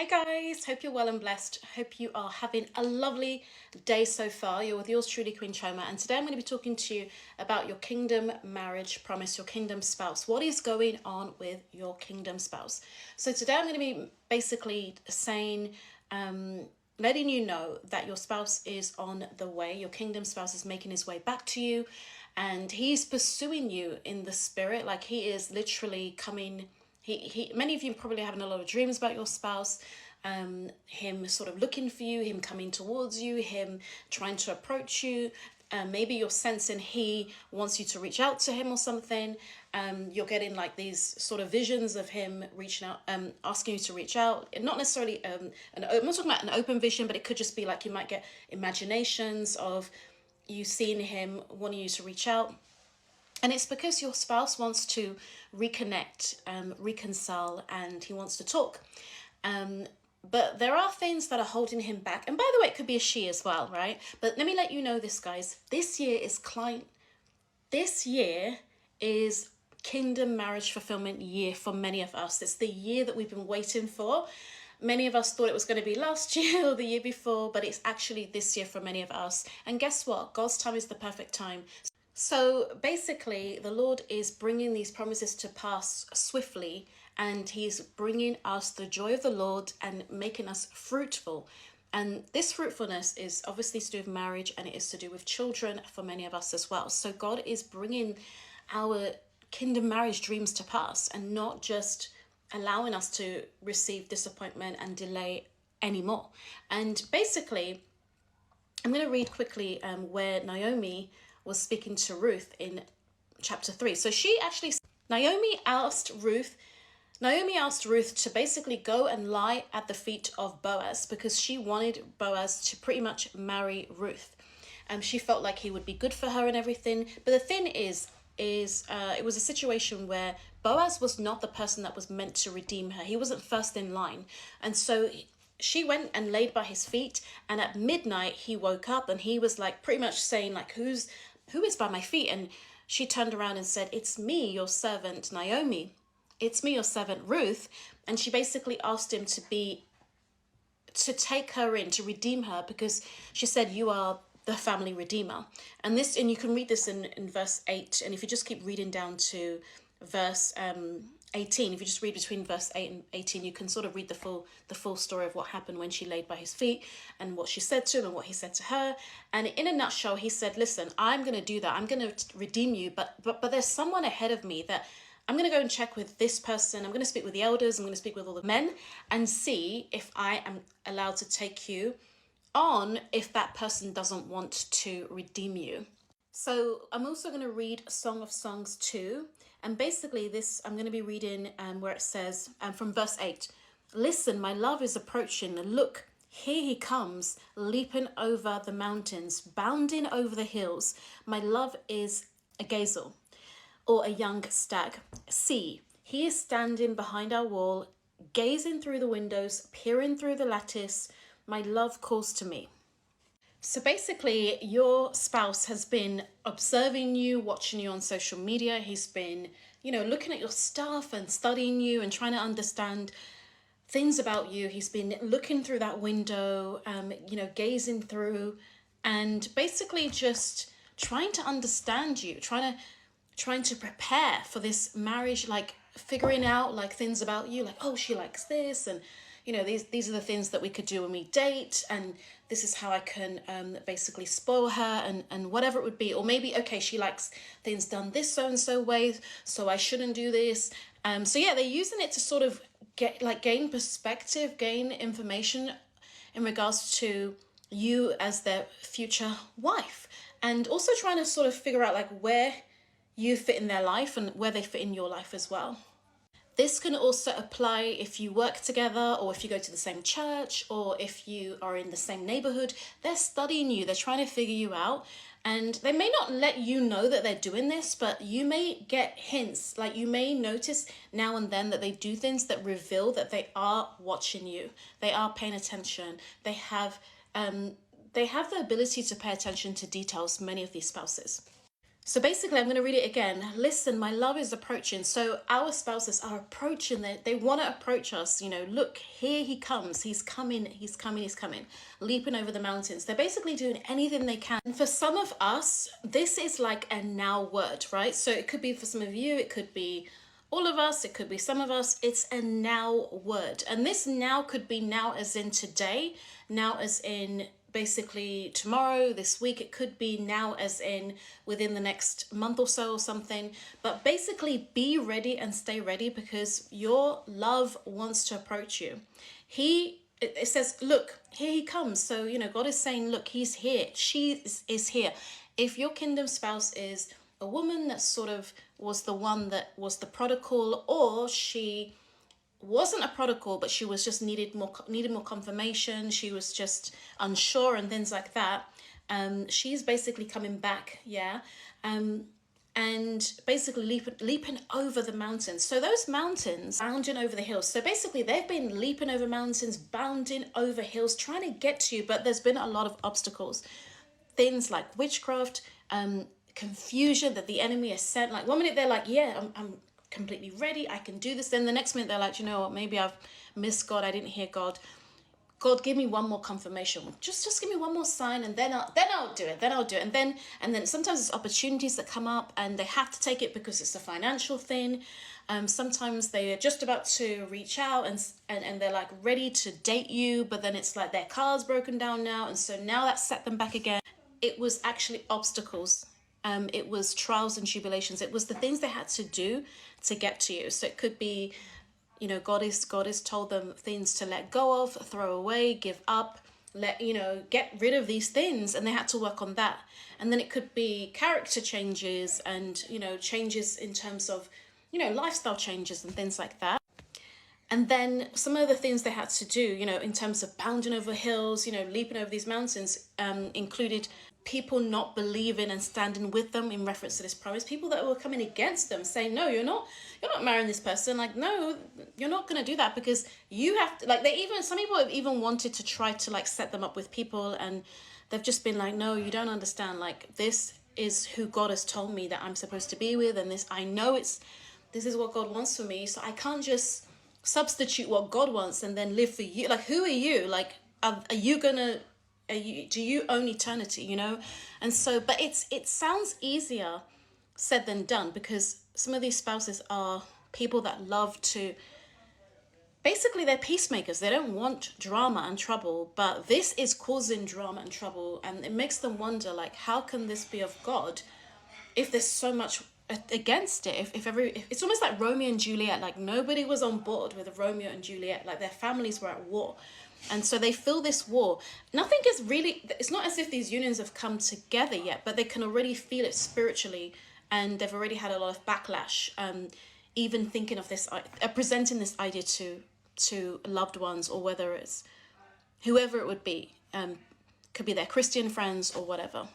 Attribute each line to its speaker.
Speaker 1: Hi guys, hope you're well and blessed. Hope you are having a lovely day so far. You're with yours truly, Queen Choma, and today I'm going to be talking to you about your kingdom marriage promise, your kingdom spouse. What is going on with your kingdom spouse? So today I'm going to be basically saying, letting you know that your spouse is on the way. Your kingdom spouse is making his way back to you, and he's pursuing you in the spirit. Like he is literally coming. Many of you probably having a lot of dreams about your spouse, him sort of looking for you, him coming towards you, him trying to approach you. Maybe you're sensing he wants you to reach out to him or something. You're getting like these sort of visions of him reaching out, asking you to reach out. Not necessarily, I'm not talking about an open vision, but it could just be like you might get imaginations of you seeing him wanting you to reach out. And it's because your spouse wants to reconnect, reconcile, and he wants to talk. But there are things that are holding him back. And by the way, it could be a she as well, right? But let me let you know this, guys. This year is kingdom marriage fulfillment year for many of us. It's the year that we've been waiting for. Many of us thought it was going to be last year or the year before, but it's actually this year for many of us. And guess what? God's time is the perfect time. So basically, the Lord is bringing these promises to pass swiftly, and he's bringing us the joy of the Lord and making us fruitful. And this fruitfulness is obviously to do with marriage, and it is to do with children for many of us as well. So God is bringing our kingdom marriage dreams to pass and not just allowing us to receive disappointment and delay anymore. And basically, I'm going to read quickly where Naomi was speaking to Ruth in chapter 3. So Naomi asked Ruth to basically go and lie at the feet of Boaz because she wanted Boaz to pretty much marry Ruth. She felt like he would be good for her and everything. But the thing is it was a situation where Boaz was not the person that was meant to redeem her. He wasn't first in line. And so she went and laid by his feet, and at midnight he woke up and he was like pretty much saying like, who is by my feet? And she turned around and said, it's me, your servant Naomi. It's me, your servant Ruth. And she basically asked him to take her in, to redeem her, because she said, you are the family redeemer. And you can read this in verse 8. And if you just keep reading down to verse 18, if you just read between verse 8 and 18, you can sort of read the full story of what happened when she laid by his feet and what she said to him and what he said to her. And in a nutshell, he said, listen, I'm going to do that. I'm going to redeem you. But there's someone ahead of me that I'm going to go and check with this person. I'm going to speak with the elders. I'm going to speak with all the men and see if I am allowed to take you on if that person doesn't want to redeem you. So I'm also going to read Song of Songs 2. And basically this, I'm going to be reading where it says from verse 8, listen, my love is approaching. Look, here he comes, leaping over the mountains, bounding over the hills. My love is a gazelle or a young stag. See, he is standing behind our wall, gazing through the windows, peering through the lattice. My love calls to me. So basically, your spouse has been observing you, watching you on social media. He's been, looking at your stuff and studying you and trying to understand things about you. He's been looking through that window, gazing through and basically just trying to understand you, trying to prepare for this marriage, like figuring out like things about you, like, oh, she likes this, and these are the things that we could do when we date, and this is how I can basically spoil her and whatever it would be. Or maybe, okay, she likes things done this so-and-so way, so I shouldn't do this. So yeah, they're using it to sort of gain perspective, gain information in regards to you as their future wife, and also trying to sort of figure out like where you fit in their life and where they fit in your life as well. This can also apply if you work together, or if you go to the same church, or if you are in the same neighborhood. They're studying you, they're trying to figure you out, and they may not let you know that they're doing this, but you may get hints, like you may notice now and then that they do things that reveal that they are watching you, they are paying attention, they have the ability to pay attention to details, many of these spouses. So basically, I'm going to read it again. Listen, my love is approaching. So our spouses are approaching. They want to approach us. Look, here he comes. He's coming. He's coming. He's coming. Leaping over the mountains. They're basically doing anything they can. And for some of us, this is like a now word, right? So it could be for some of you. It could be all of us. It could be some of us. It's a now word. And this now could be now as in today. Now as in basically tomorrow, this week. It could be now as in within the next month or so or something. But basically be ready and stay ready, because your love wants to approach you. It says, look, here he comes. So, God is saying, look, he's here. She is here. If your kingdom spouse is a woman that sort of was the one that was the prodigal, or she wasn't a prodigal, but she was just needed more confirmation, she was just unsure and things like that, she's basically coming back, and basically leaping over the mountains. So those mountains, bounding over the hills. So basically they've been leaping over mountains, bounding over hills, trying to get to you, but there's been a lot of obstacles. Things like witchcraft, confusion that the enemy has sent. Like one minute they're like, yeah, I'm completely ready, I can do this. Then the next minute they're like, you know what, maybe I've missed God, I didn't hear God. God, give me one more confirmation. Just give me one more sign, and then I'll do it. And then sometimes it's opportunities that come up, and they have to take it because it's a financial thing. Sometimes they are just about to reach out, and they're like ready to date you, but then it's like their car's broken down now, and so now that set them back again. It was actually obstacles. It was trials and tribulations. It was the things they had to do to get to you. So it could be, God has told them things to let go of, throw away, give up, get rid of these things, and they had to work on that. And then it could be character changes and, changes in terms of, lifestyle changes and things like that. And then some of the things they had to do, in terms of bounding over hills, leaping over these mountains, included people not believing and standing with them in reference to this promise. People that were coming against them, saying, no, you're not marrying this person. Like, no, you're not going to do that, because you have to, some people have even wanted to try to set them up with people, and they've just been like, no, you don't understand. Like, this is who God has told me that I'm supposed to be with. And I know this is what God wants for me. So I can't just substitute what God wants and then live for you. Like, who are you? Like, do you own eternity, And so, but it sounds easier said than done, because some of these spouses are people that love to, basically they're peacemakers. They don't want drama and trouble, but this is causing drama and trouble, and it makes them wonder, like, how can this be of God if there's so much against it? If it's almost like Romeo and Juliet. Like, nobody was on board with Romeo and Juliet. Like, their families were at war. And so they feel this war. Nothing is really, it's not as if these unions have come together yet, but they can already feel it spiritually, and they've already had a lot of backlash, even thinking of this, presenting this idea to loved ones, or whether it's whoever it would be, could be their Christian friends or whatever.